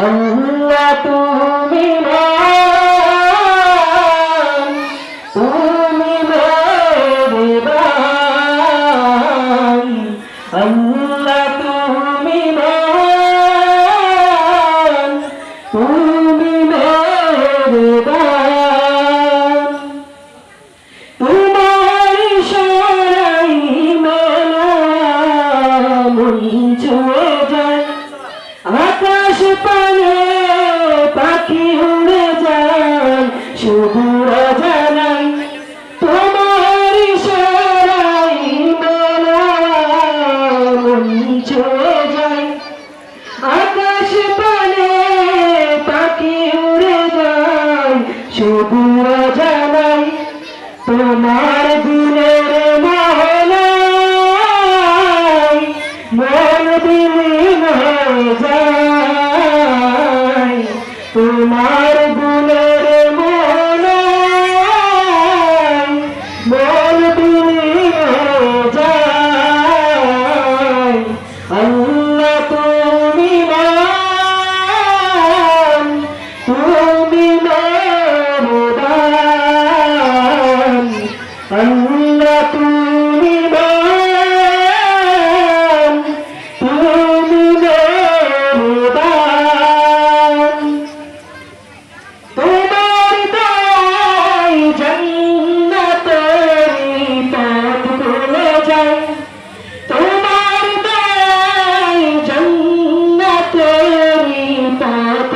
আল্লাহ তুমি মহান, তুমি মেহেরবান। আল্লাহ তুমি মহান, তুমি মেহেরবান। তোমার ইশারায় মেলা মন ছুঁয়ে যায়, আকাশ পানে পাখি উড়ে যায়, শুধু জানাই তোমার ইশারায় মেলা মন ছুঁয়ে যায়, আকাশ পানে পাখি উড়ে যায়, শুধু জানাই তোমার দিনের মহলায় মন বিলীন হয়ে যায়। তোমার গুণের মহলায় মন বিলীন হয়ে যায়। আল্লাহ তুমি মহান, তুমি মেহেরবান। আল্লাহ তুমি মহান, তুমি মেহেরবান। তোমার দয়ায় জান্নাতের পথ খুলে যায়, তোমার দয়ায় জান্নাতের পথ